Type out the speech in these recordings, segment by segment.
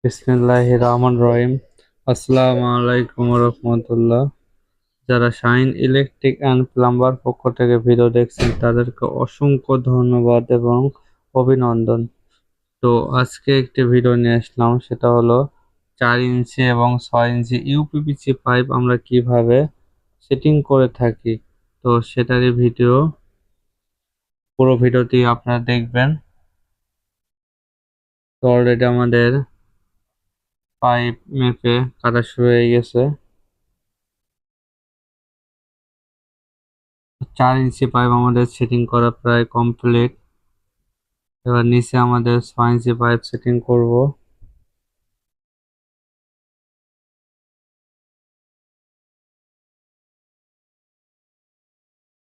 বিসমিল্লাহির রহমানির রহিম। আসসালামু আলাইকুম রহমতুল্লাহ। যারা শাইন ইলেকট্রিক অ্যান্ড প্লাম্বার পক্ষ থেকে ভিডিও দেখছেন তাদেরকে অসংখ্য ধন্যবাদ এবং অভিনন্দন। তো আজকে একটি ভিডিও নিয়ে আসলাম, সেটা হলো 4 ইঞ্চি এবং 6 ইঞ্চি ইউপিভিসি পাইপ আমরা কিভাবে সেটিং করে থাকি। তো সেটারই ভিডিও, পুরো ভিডিওটি আপনারা দেখবেন। তো অলরেডি আমাদের পাইপ মেপে কাটা শুরু হয়ে গেছে। 4 ইঞ্চি পাইপ আমাদের সেটিং করা প্রায় কমপ্লিট। এবার নিচে আমাদের 6 ইঞ্চি পাইপ সেটিং করব।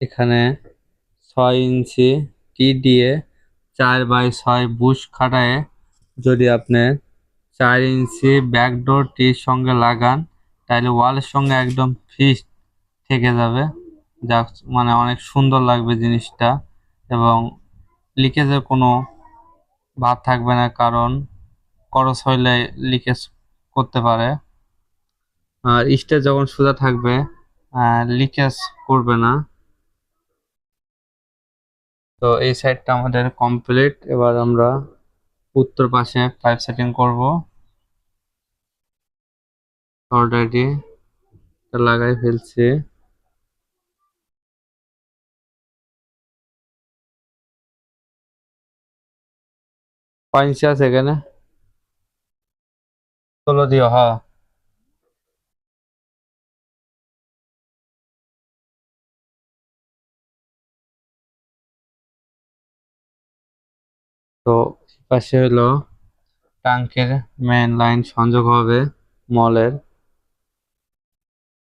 এখানে 6 ইঞ্চি টি দিয়ে 4/6 বুশ খাটায় যদি আপনি 4 ইঞ্চি ব্যাকডোর টির সঙ্গে লাগান, তাহলে ওয়ালের সঙ্গে একদম ফিক্সড থেকে যাবে। যা মানে অনেক সুন্দর লাগবে জিনিসটা, এবং লিকেজের কোনো ভাব থাকবে না, কারণ খরচ হইলে লিকেজ করতে পারে। আর স্টেজ যখন সোজা থাকবে, লিকেজ করবে না। তো এই সাইডটা আমাদের কমপ্লিট। এবার আমরা উত্তর পাশে পাইপ সেটিং করব। অলরেডি লাগাই ফেলছি। পাইনসি আছে এখানে, তোলো দিও। হ্যাঁ, তো এই পাশে হলো ট্যাঙ্কের মেন লাইন সংযোগ হবে মলের।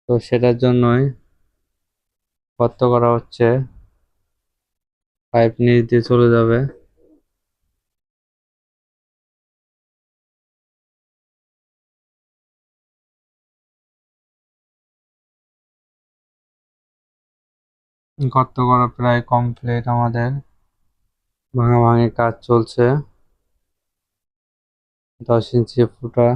তো সেটার জন্যই গর্ত করা হচ্ছে, পাইপ নিচ দিয়ে চলে যাবে। গর্ত করা প্রায় কমপ্লিট আমাদের, ভাঙা ভাঙি কাজ চলছে। 10 ইঞ্চি ফুটা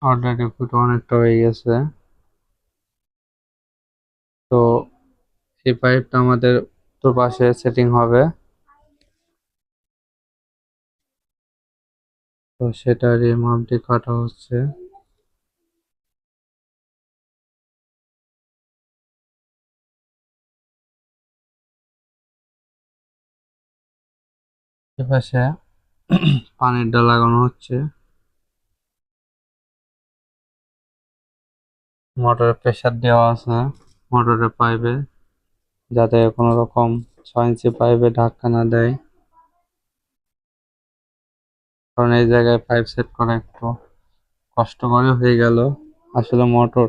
অলরেডি, ফুটা অনেকটা হয়ে গেছে। তো এই পাইপটা আমাদের উত্তর পাশে সেটিং হবে। তো সেটারই মাপটি কাটা হচ্ছে। এপাশে পানির ডা লাগানো হচ্ছে। মোটরের প্রেসার দেওয়া আছে মোটরের পাইপে, যাতে কোনো রকম 6 ইঞ্চি পাইপে ধাক্কা না দেয়। কারণ এই জায়গায় পাইপ সেট করা একটু কষ্টকর হয়ে গেল। আসলে মোটর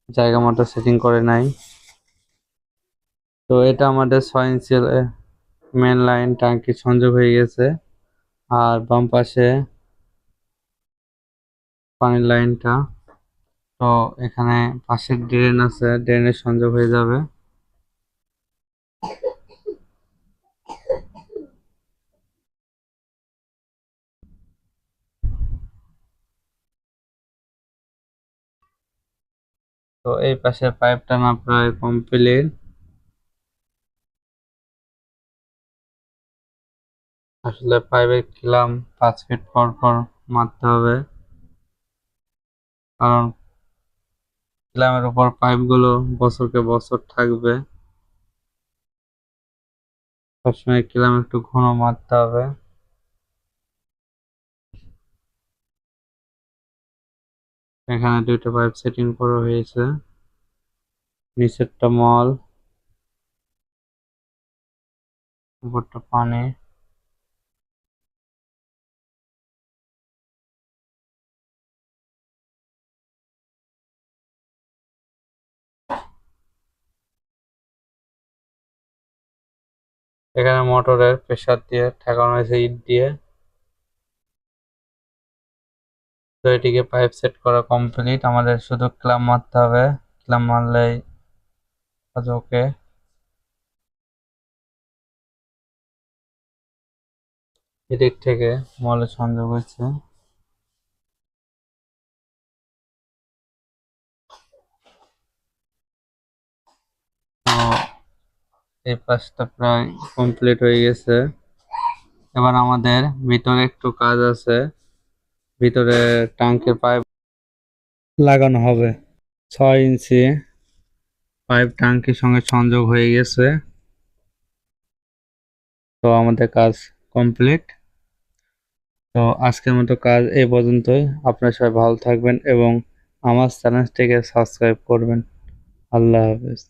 জায়গা মতো সেটিং করে নাই। তো এটা আমাদের 6 ইঞ্চি মেন লাইন ট্যাঙ্কি সংযোগ হয়ে গেছে। আর বাম পাশে পানির লাইনটা। তো এখানে পাশের ড্রেন আছে, ড্রেনের সংযোগ হয়ে যাবে। তো এই পাশে পাইপ টানা প্রায় কমপ্লিট। আসলে পাইপের কিলাম 5 ফিট পর পর মারতে হবে, কারণ কিলামের উপর পাইপগুলো বছরকে বছর থাকবে। সবসময় কিলাম একটু ঘন মারতে হবে। এখানে 2টা পাইপ সেটিং করা হয়েছে। নিচেরটা মল, উপরটা পানি। এখানে মোটরের প্রেসার দিয়ে ঠেকানো হয়েছে ইট দিয়ে। তো এটিকে পাইপ সেট করা কমপ্লিট, আমাদের শুধু ক্লাম মারতে হবে। ক্লাম মারলেই ওকে। এদিক থেকে মলে সংযোগ হচ্ছে। তো এই পাশটা প্রায় কমপ্লিট হয়ে গেছে। এবার আমাদের ভিতরে একটু কাজ আছে, ভিতরে ট্যাঙ্কের পাইপ লাগানো হবে। 6 ইঞ্চি পাইপ ট্যাঙ্কির সঙ্গে সংযোগ হয়ে গেছে। তো আমাদের কাজ কমপ্লিট। তো আজকের মতো কাজ এই পর্যন্তই। আপনারা সবাই ভালো থাকবেন এবং আমার চ্যানেলটিকে সাবস্ক্রাইব করবেন। আল্লাহ হাফেজ।